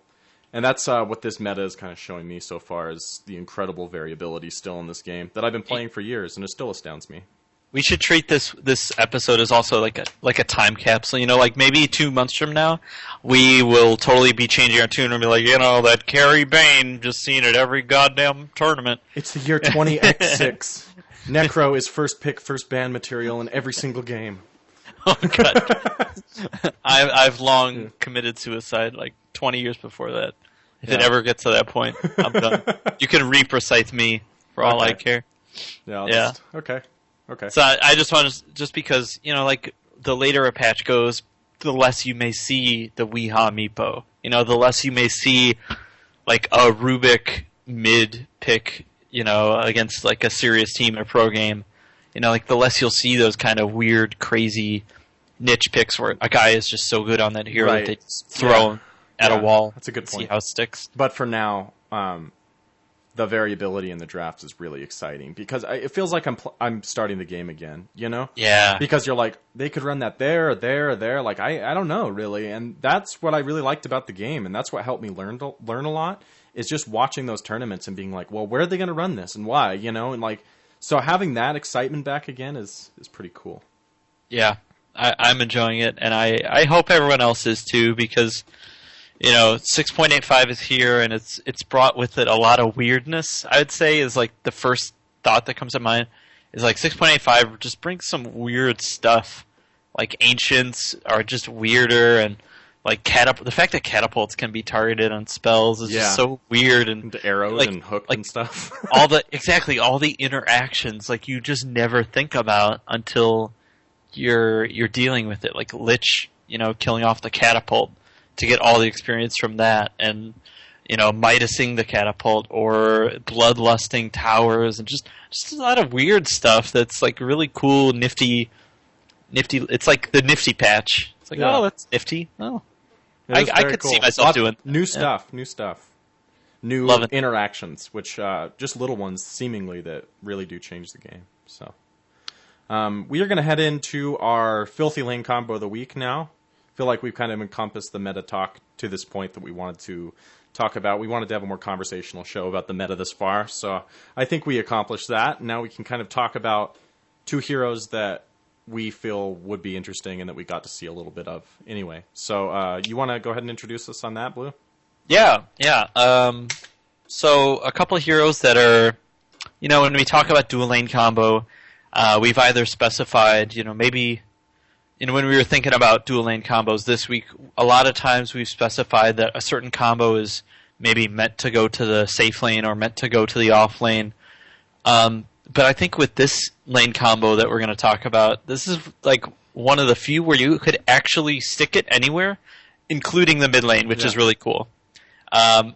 And that's what this meta is kind of showing me so far, is the incredible variability still in this game that I've been playing for years, and it still astounds me. We should treat this episode as also like a time capsule. You know, like maybe 2 months from now, we will totally be changing our tune and be like, you know, that Carrie Bane just seen at every goddamn tournament. It's the year 20X6. Necro is first pick, first ban material in every single game. Oh god, I've long committed suicide, like 20 years before that. If it ever gets to that point, I'm done. You can re-precise me for all I care. Yeah. Okay. So I just want to, just because, you know, like, the later a patch goes, the less you may see the Weehaw Meepo. You know, the less you may see, like, a Rubik mid-pick, you know, against, like, a serious team in a pro game. You know, like, the less you'll see those kind of weird, crazy niche picks where a guy is just so good on that hero that they just throw him at a wall. That's a good point. See how it sticks. But for now, the variability in the draft is really exciting because it feels like I'm starting the game again, you know? Yeah. Because you're like, they could run that there, or there, or there. Like, I don't know, really. And that's what I really liked about the game, and that's what helped me learn a lot, is just watching those tournaments and being like, well, where are they going to run this, and why, you know? And, like, so having that excitement back again is pretty cool. Yeah. I'm enjoying it, and I hope everyone else is too, because... You know, 6.85 is here, and it's brought with it a lot of weirdness, I would say, is like the first thought that comes to mind, is like 6.85 just brings some weird stuff. Like, Ancients are just weirder, and like the fact that catapults can be targeted on spells is just so weird. And the arrows and hooked and stuff. all the interactions, like, you just never think about until you're dealing with it. Like Lich, you know, killing off the catapult to get all the experience from that, and, you know, Midasing the catapult, or bloodlusting towers, and just a lot of weird stuff that's, like, really cool, nifty. It's like the nifty patch. It's like, oh, that's nifty. Oh, I could see myself doing new stuff, new interactions, which just little ones seemingly that really do change the game. So we are going to head into our filthy lane combo of the week now. Feel like we've kind of encompassed the meta talk to this point that we wanted to talk about. We wanted to have a more conversational show about the meta this far, so I think we accomplished that. Now we can kind of talk about two heroes that we feel would be interesting and that we got to see a little bit of anyway. So you want to go ahead and introduce us on that, Blue? Yeah. So a couple of heroes that are, you know, when we talk about dual lane combo, we've either specified, you know, maybe... And when we were thinking about dual lane combos this week, a lot of times we've specified that a certain combo is maybe meant to go to the safe lane or meant to go to the off lane. But I think with this lane combo that we're going to talk about, this is like one of the few where you could actually stick it anywhere, including the mid lane, which is really cool.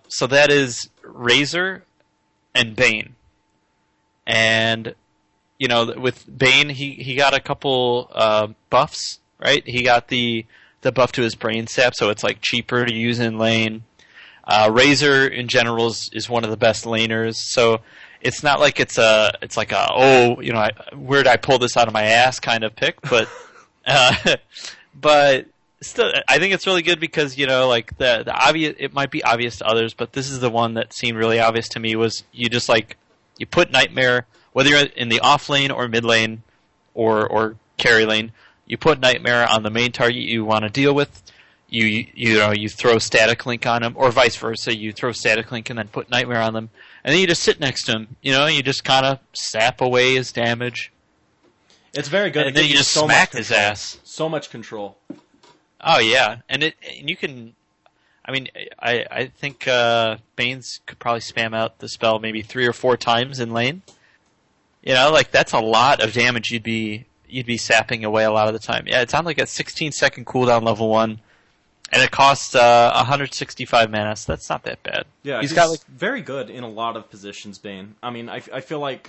So that is Razor and Bane. And... You know, with Bane, he got a couple buffs, right? He got the buff to his brain sap, so it's like cheaper to use in lane. Razor in general is one of the best laners, so it's not like it's like where did I pull this out of my ass kind of pick, but but still, I think it's really good because, you know, like the obvious, it might be obvious to others, but this is the one that seemed really obvious to me. Was you just like you put Nightmare. Whether you're in the off lane or mid lane or carry lane, you put Nightmare on the main target you want to deal with. You throw Static Link on him, or vice versa. You throw Static Link and then put Nightmare on them, and then you just sit next to him. You know, you just kind of sap away his damage. It's very good. And then you just smack his ass. So much control. Oh yeah, and you can. I mean, I think Banes could probably spam out the spell maybe 3 or 4 times in lane. You know, like, that's a lot of damage you'd be sapping away a lot of the time. Yeah, it's on like a 16-second cooldown level 1, and it costs 165 mana, so that's not that bad. Yeah, he's got, like, very good in a lot of positions, Bane. I mean, I feel like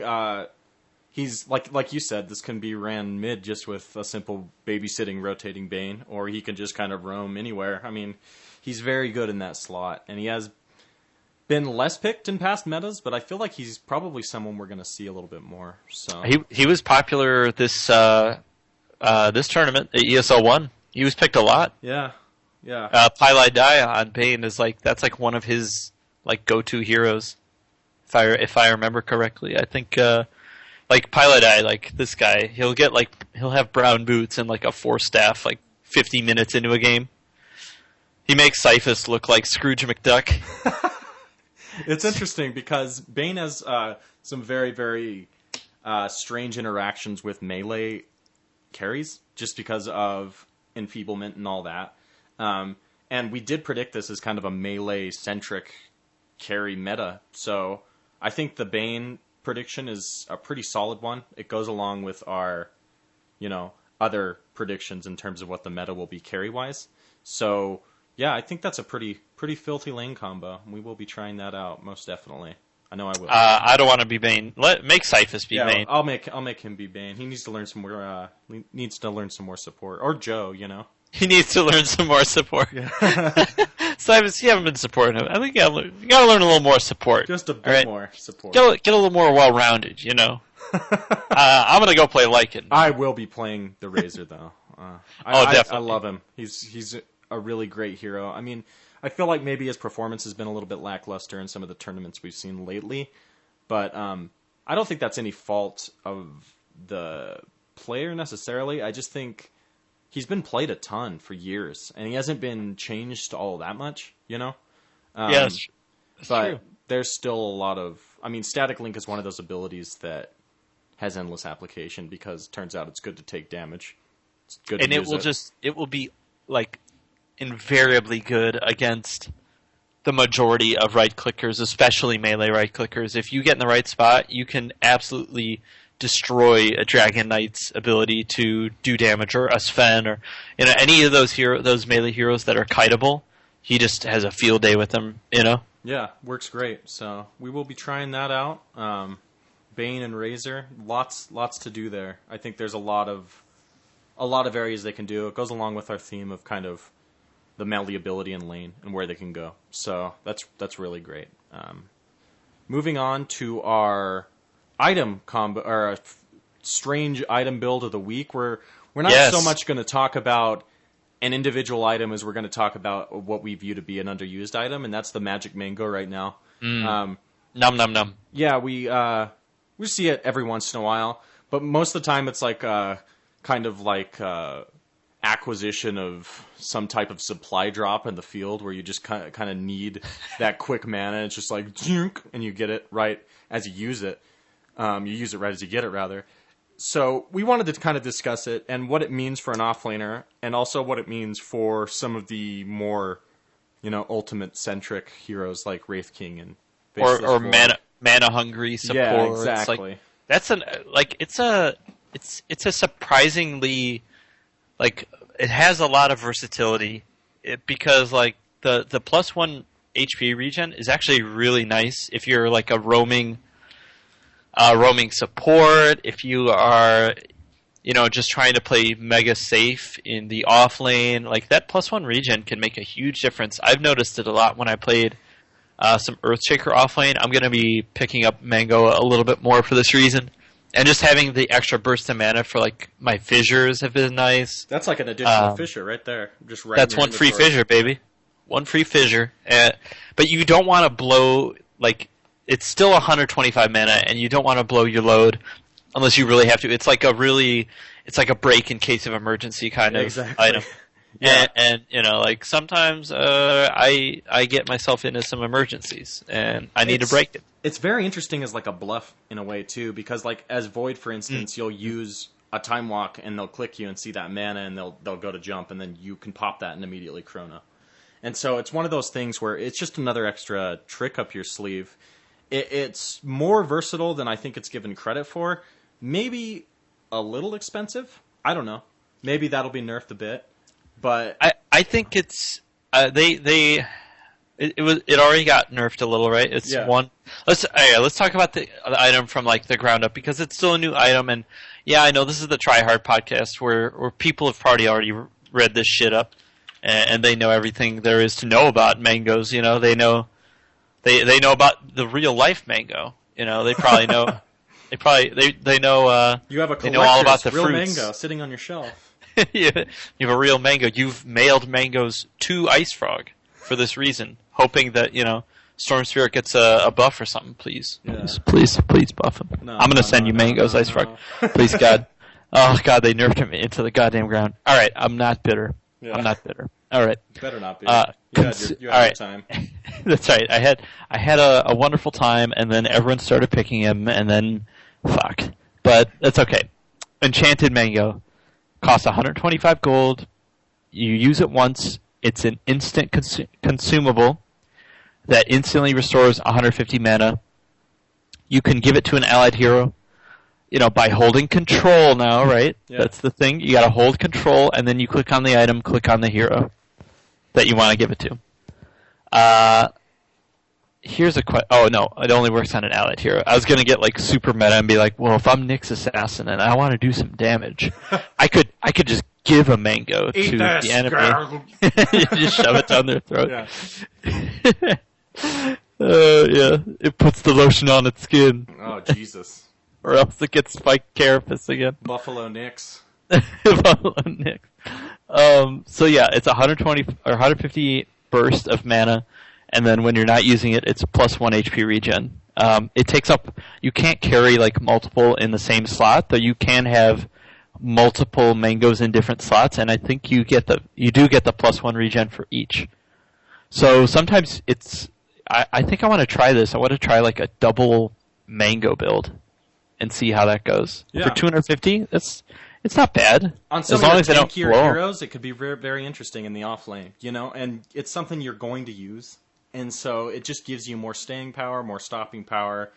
he's like you said, this can be ran mid just with a simple babysitting rotating Bane, or he can just kind of roam anywhere. I mean, he's very good in that slot, and he has been less picked in past metas, but I feel like he's probably someone we're going to see a little bit more. So he was popular this this tournament at ESL One. He was picked a lot. Yeah. Pylai Dai on Bane is that's like one of his like go-to heroes. If I remember correctly, I think like Pylai Dai, like this guy, he'll have brown boots and like a 4-staff like 50 minutes into a game. He makes Cyphus look like Scrooge McDuck. It's interesting because Bane has some very, very strange interactions with melee carries just because of enfeeblement and all that. And we did predict this as kind of a melee-centric carry meta. So I think the Bane prediction is a pretty solid one. It goes along with our, other predictions in terms of what the meta will be carry-wise. So yeah, I think that's a pretty filthy lane combo. We will be trying that out most definitely. I know I will. I don't want to be Bane. Make Cyphus be Bane. I'll make him be Bane. He needs to learn some more. Some more support. Or Joe, He needs to learn some more support. Yeah. Cyphus, you haven't been supporting him. I think you gotta learn a little more support. Just a bit more support. Get a little more well-rounded. I'm gonna go play Lycan. I will be playing the Razor though. Definitely. I love him. He's a really great hero. I mean, I feel like maybe his performance has been a little bit lackluster in some of the tournaments we've seen lately, but I don't think that's any fault of the player necessarily. I just think he's been played a ton for years, and he hasn't been changed all that much, Yes, that's but true. There's still a lot of... I mean, Static Link is one of those abilities that has endless application because it turns out it's good to take damage. It's good to use it will be, like, invariably good against the majority of right-clickers, especially melee right-clickers. If you get in the right spot, you can absolutely destroy a Dragon Knight's ability to do damage, or a Sven, or any of those melee heroes that are kiteable. He just has a field day with them, Yeah, works great. So we will be trying that out. Bane and Razor, lots to do there. I think there's a lot of areas they can do. It goes along with our theme of kind of the malleability in lane and where they can go. So that's really great. Moving on to our item combo, or a strange item build of the week. We're not so much going to talk about an individual item as we're going to talk about what we view to be an underused item, and that's the Magic Mango right now. Num num num. Yeah, we see it every once in a while, but most of the time it's like kind of like acquisition of some type of supply drop in the field where you just kind of need that quick mana. And it's just like, and you get it right as you use it. You use it right as you get it, rather. So we wanted to kind of discuss it and what it means for an offlaner, and also what it means for some of the more, ultimate-centric heroes like Wraith King and or mana-hungry support. Yeah, exactly. It's a surprisingly, like, it has a lot of versatility because like the +1 HP regen is actually really nice if you're like a roaming support, if you are, just trying to play mega safe in the off lane. Like, that +1 regen can make a huge difference. I've noticed it a lot when I played some Earthshaker off lane. I'm going to be picking up Mango a little bit more for this reason. And just having the extra burst of mana for, like, my fissures have been nice. That's like an additional fissure right there. Just right. That's one free fissure, baby. One free fissure. But you don't want to blow, like, it's still 125 mana, and you don't want to blow your load unless you really have to. It's like a break in case of emergency kind of item. Yeah. And like sometimes I get myself into some emergencies, and I need to break it. It's very interesting as like a bluff in a way too, because like as Void, for instance, you'll use a Time Walk and they'll click you and see that mana, and they'll go to jump, and then you can pop that and immediately chrono. And so it's one of those things where it's just another extra trick up your sleeve. It's more versatile than I think it's given credit for. Maybe a little expensive. I don't know. Maybe that'll be nerfed a bit. But I think it's It already got nerfed a little, right? It's one. Let's talk about the item from like the ground up because it's still a new item, and yeah, I know this is the Tryhard podcast where people have probably already read this shit up, and they know everything there is to know about mangoes. You know, they know about the real life mango. You know, they probably know. They know. You have a they know all about the real fruits. mango sitting on your shelf. You have a real mango. You've mailed mangoes to Ice Frog for this reason, hoping that Storm Spirit gets a buff or something. Please, please buff him. No, I'm gonna send you mangoes, Ice Frog. Please, God. Oh God, they nerfed him into the goddamn ground. All right, I'm not bitter. Yeah. I'm not bitter. All right. Better not be. You had your time. That's right. I had a wonderful time, and then everyone started picking him, and then fuck. But that's okay. Enchanted Mango costs 125 gold. You use it once. It's an instant consumable that instantly restores 150 mana. You can give it to an allied hero, by holding control now, right? Yeah. That's the thing. You gotta hold control, and then you click on the item, click on the hero that you want to give it to. Here's a question. Oh, no, it only works on an allied hero. I was gonna get, super meta and be like, well, if I'm Nyx Assassin and I want to do some damage, I could just give a mango to the enemy. You just shove it down their throat. Yeah. Yeah. It puts the lotion on its skin. Oh, Jesus. Or else it gets spiked carapace again. Buffalo Nyx. Buffalo Nyx. So yeah, it's 120 or 150 burst of mana, and then when you're not using it, it's plus 1 HP regen. It takes up. You can't carry multiple in the same slot, though you can have multiple mangoes in different slots, and I think you do get the plus 1 regen for each. So sometimes I think I want to try this. I want to try a double mango build and see how that goes. Yeah. For 250, it's not bad. On some of the tankier heroes, it could be very, very interesting in the off lane, and it's something you're going to use, and so it just gives you more staying power, more stopping power,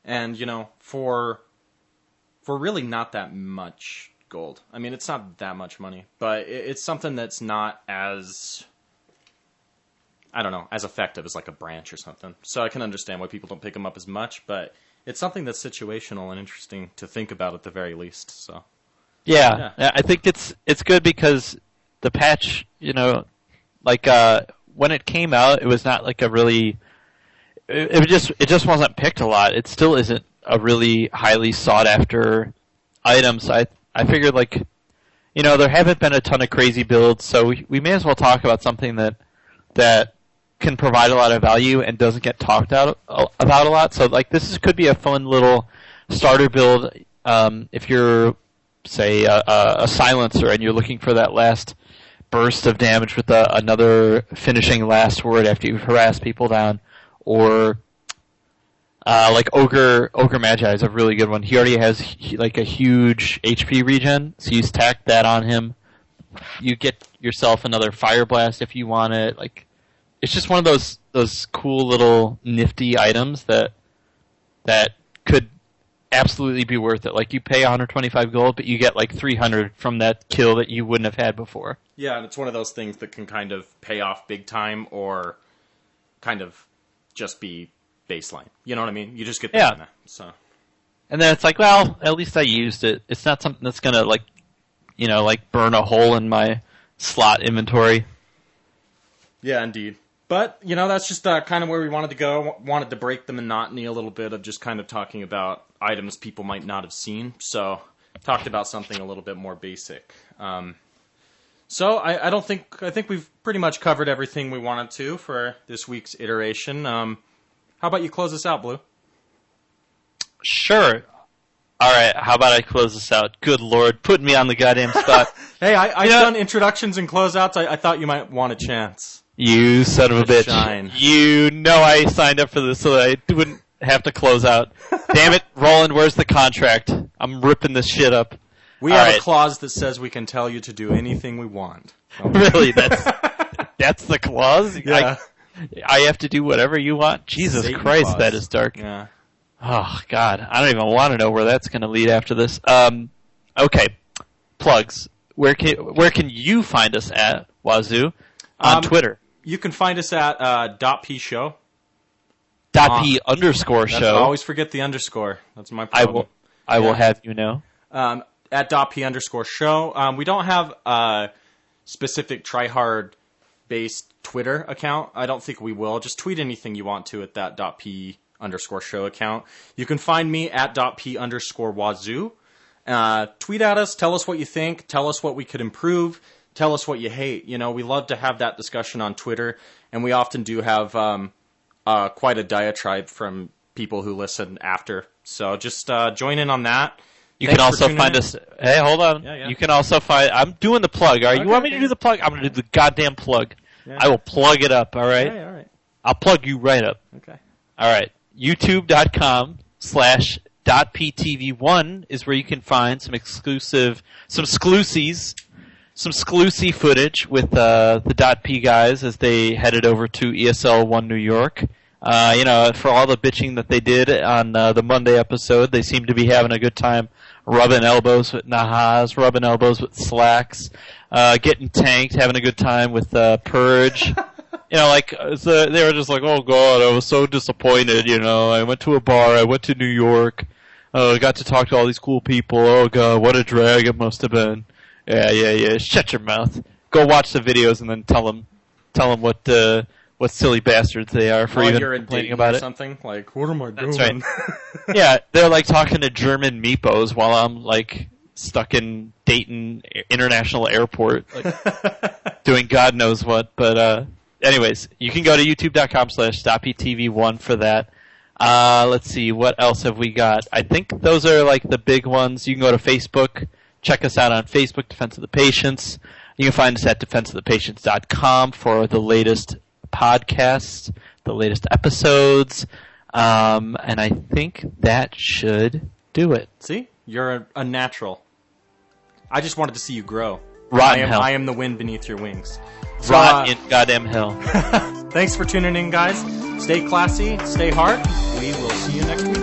and for really not that much gold. I mean, it's not that much money, but it's something that's not as, I don't know, as effective as a branch or something. So I can understand why people don't pick them up as much, but it's something that's situational and interesting to think about at the very least. So yeah. I think it's good because the patch, when it came out, it was not a really. It just wasn't picked a lot. It still isn't a really highly sought after item. So I figured there haven't been a ton of crazy builds, so we may as well talk about something that can provide a lot of value and doesn't get talked about a lot. So this could be a fun little starter build if you're, say, a silencer and you're looking for that last burst of damage with another finishing last word after you've harassed people down, or Ogre Magi is a really good one. He already has a huge HP regen, so you stack that on him. You get yourself another Fire Blast if you want it. It's just one of those cool little nifty items that could absolutely be worth it. You pay 125 gold, but you get 300 from that kill that you wouldn't have had before. Yeah, and it's one of those things that can kind of pay off big time or kind of just be baseline. You know what I mean? You just get the mana. So. And then it's well, at least I used it. It's not something that's gonna burn a hole in my slot inventory. Yeah, indeed. But, that's just kind of where we wanted to go. Wanted to break the monotony a little bit of just kind of talking about items people might not have seen. So, talked about something a little bit more basic. So, I think we've pretty much covered everything we wanted to for this week's iteration. How about you close us out, Blue? Sure. All right, how about I close this out? Good Lord, putting me on the goddamn spot. Hey, I've done introductions and closeouts. I thought you might want a chance. You son of a bitch. Shine. You know I signed up for this so that I wouldn't have to close out. Damn it, Roland, where's the contract? I'm ripping this shit up. We have a clause that says we can tell you to do anything we want. Really? That's the clause? Yeah. I have to do whatever you want? Jesus Satan Christ, clause. That is dark. Yeah. Oh, God. I don't even want to know where that's going to lead after this. Okay. Plugs. Where can you find us at, Wazoo? On Twitter. You can find us at .p show. .p underscore show. I always forget the underscore. That's my problem. I will have you know. At .p underscore show. We don't have a specific Tryhard based Twitter account. I don't think we will. Just tweet anything you want to at that .p underscore show account. You can find me at .p underscore Wazoo. Tweet at us. Tell us what you think. Tell us what we could improve. Tell us what you hate. You know, we love to have that discussion on Twitter, and we often do have quite a diatribe from people who listen after. So just join in on that. You can also find us. Hey, hold on. Yeah. You can also find. I'm doing the plug. All right. You want me to do the plug? I'm going to do the goddamn plug. Yeah. I will plug it up. All right. Okay, all right. I'll plug you right up. Okay. All right. YouTube.com/.ptv1 is where you can find some exclusive footage with the .p guys as they headed over to ESL One New York. For all the bitching that they did on the Monday episode, they seem to be having a good time rubbing elbows with Nahas, rubbing elbows with Slacks, getting tanked, having a good time with Purge. They were just like, oh god, I was so disappointed, I went to a bar, I went to New York, I got to talk to all these cool people, oh god, what a drag it must have been. Yeah, shut your mouth. Go watch the videos and then tell them what silly bastards they are for even complaining about it. Something like, what am I doing? That's right. Yeah, they're like talking to German meepos while I'm like stuck in Dayton International Airport, like doing God knows what. But anyways, you can go to youtube.com/stopetv1 for that. Let's see, what else have we got? I think those are like the big ones. You can go to Facebook. Check us out on Facebook, Defense of the Patients. You can find us at defenseofthepatients.com for the latest podcasts, the latest episodes, and I think that should do it. See? You're a natural. I just wanted to see you grow. Hell. I am the wind beneath your wings. Rot in goddamn hell. Thanks for tuning in, guys. Stay classy, stay hard. We will see you next week.